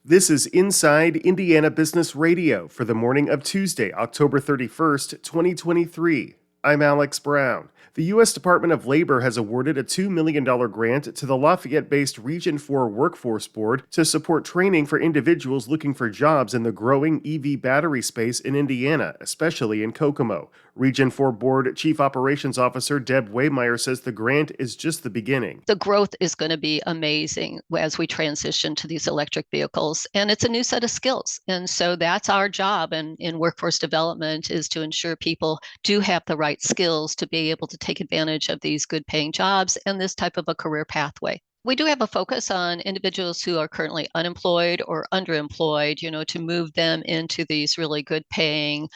This is Inside Indiana Business Radio for the morning of Tuesday, October 31st, 2023. I'm Alex Brown. The U.S. Department of Labor has awarded a $2 million grant to the Lafayette-based Region 4 Workforce Board to support training for individuals looking for jobs in the growing EV battery space in Indiana, especially in Kokomo. Region 4 Board Chief Operations Officer Deb Waymeyer says the grant is just the beginning. The growth is going to be amazing as we transition to these electric vehicles, and it's a new set of skills. And so that's our job in workforce development, is to ensure people do have the right skills to be able to take advantage of these good paying jobs and this type of a career pathway. We do have a focus on individuals who are currently unemployed or underemployed, to move them into these really good paying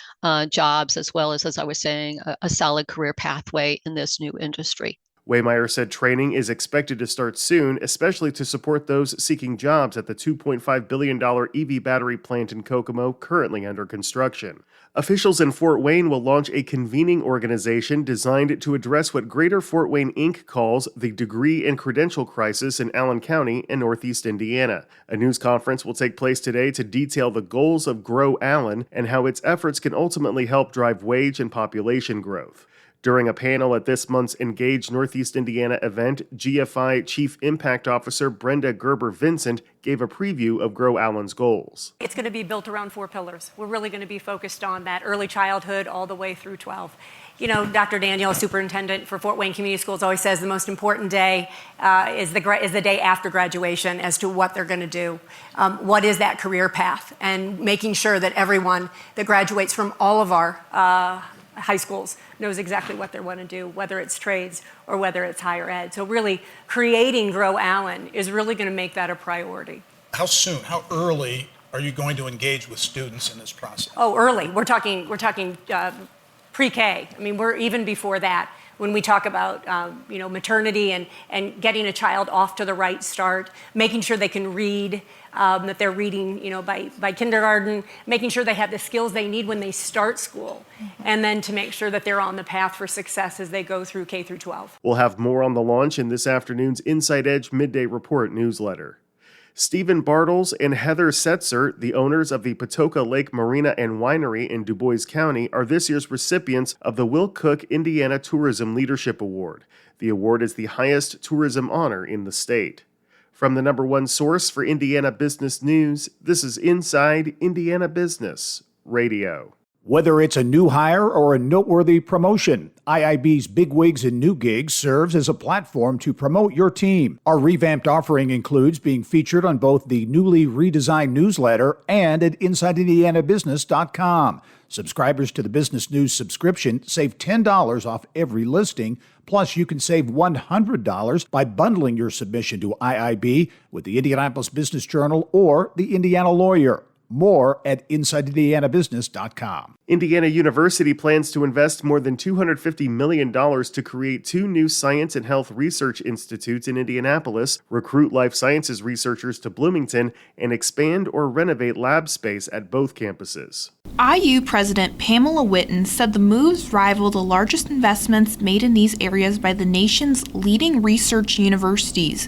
jobs, as well as I was saying, a solid career pathway in this new industry. Waymeyer said training is expected to start soon, especially to support those seeking jobs at the $2.5 billion EV battery plant in Kokomo currently under construction. Officials in Fort Wayne will launch a convening organization designed to address what Greater Fort Wayne Inc. calls the degree and credential crisis in Allen County and Northeast Indiana. A news conference will take place today to detail the goals of Grow Allen and how its efforts can ultimately help drive wage and population growth. During a panel at this month's Engage Northeast Indiana event, GFI Chief Impact Officer Brenda Gerber-Vincent gave a preview of Grow Allen's goals. It's going to be built around 4 pillars. We're really going to be focused on that early childhood all the way through 12. Dr. Daniel, superintendent for Fort Wayne Community Schools, always says the most important day is the day after graduation as to what they're going to do. What is that career path? And making sure that everyone that graduates from all of our high schools knows exactly what they want to do, whether it's trades or whether it's higher ed. So really creating Grow Allen is really going to make that a priority. How soon, how early are you going to engage with students in this process? Oh, early. We're talking pre-K. I mean, we're even before that. When we talk about, maternity and getting a child off to the right start, making sure they can read, that they're reading, by kindergarten, making sure they have the skills they need when they start school, and then to make sure that they're on the path for success as they go through K through 12. We'll have more on the launch in this afternoon's Inside Edge Midday Report newsletter. Stephen Bartles and Heather Setzer, the owners of the Patoka Lake Marina and Winery in Du Bois County, are this year's recipients of the Will Cook Indiana Tourism Leadership Award. The award is the highest tourism honor in the state. From the #1 source for Indiana business news, this is Inside Indiana Business Radio. Whether it's a new hire or a noteworthy promotion, IIB's Bigwigs and New Gigs serves as a platform to promote your team. Our revamped offering includes being featured on both the newly redesigned newsletter and at InsideIndianaBusiness.com. Subscribers to the Business News subscription save $10 off every listing. Plus, you can save $100 by bundling your submission to IIB with the Indianapolis Business Journal or the Indiana Lawyer. More at InsideIndianaBusiness.com. Indiana University plans to invest more than $250 million to create 2 new science and health research institutes in Indianapolis, recruit life sciences researchers to Bloomington, and expand or renovate lab space at both campuses. IU President Pamela Whitten said the moves rival the largest investments made in these areas by the nation's leading research universities,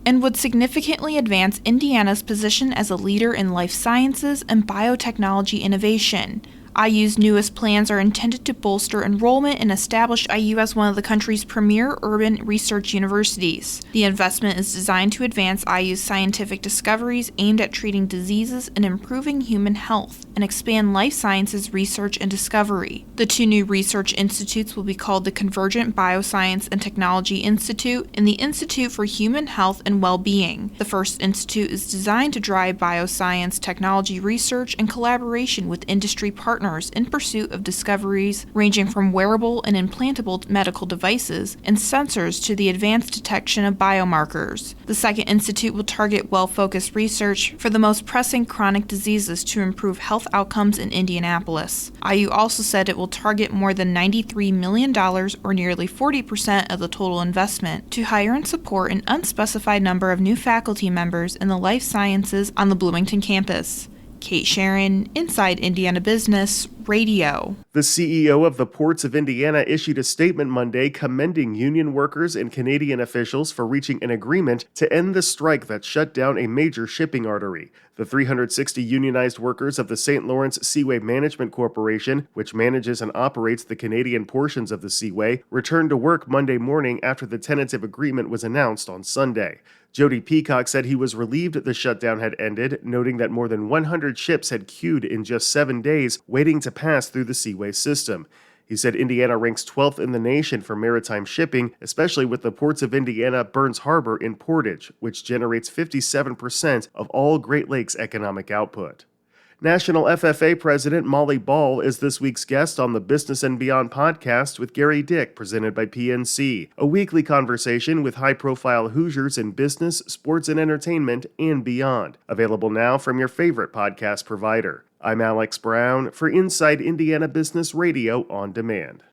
and would significantly advance Indiana's position as a leader in life sciences and biotechnology innovation. IU's newest plans are intended to bolster enrollment and establish IU as one of the country's premier urban research universities. The investment is designed to advance IU's scientific discoveries aimed at treating diseases and improving human health, and expand life sciences research and discovery. The 2 new research institutes will be called the Convergent Bioscience and Technology Institute and the Institute for Human Health and Well-Being. The first institute is designed to drive bioscience technology research and collaboration with industry partners in pursuit of discoveries ranging from wearable and implantable medical devices and sensors to the advanced detection of biomarkers. The second institute will target well-focused research for the most pressing chronic diseases to improve health outcomes in Indianapolis. IU also said it will target more than $93 million, or nearly 40% of the total investment, to hire and support an unspecified number of new faculty members in the life sciences on the Bloomington campus. Kate Sharon, Inside Indiana Business, Radio. The CEO of the Ports of Indiana issued a statement Monday commending union workers and Canadian officials for reaching an agreement to end the strike that shut down a major shipping artery. The 360 unionized workers of the St. Lawrence Seaway Management Corporation, which manages and operates the Canadian portions of the Seaway, returned to work Monday morning after the tentative agreement was announced on Sunday. Jody Peacock said he was relieved the shutdown had ended, noting that more than 100 ships had queued in just 7 days, waiting to pass through the Seaway system. He said Indiana ranks 12th in the nation for maritime shipping, especially with the Ports of Indiana Burns Harbor in Portage, which generates 57% of all Great Lakes economic output. National FFA President Molly Ball is this week's guest on the Business and Beyond podcast with Gary Dick, presented by PNC, a weekly conversation with high-profile Hoosiers in business, sports, and entertainment, and beyond. Available now from your favorite podcast provider. I'm Alex Brown for Inside Indiana Business Radio on Demand.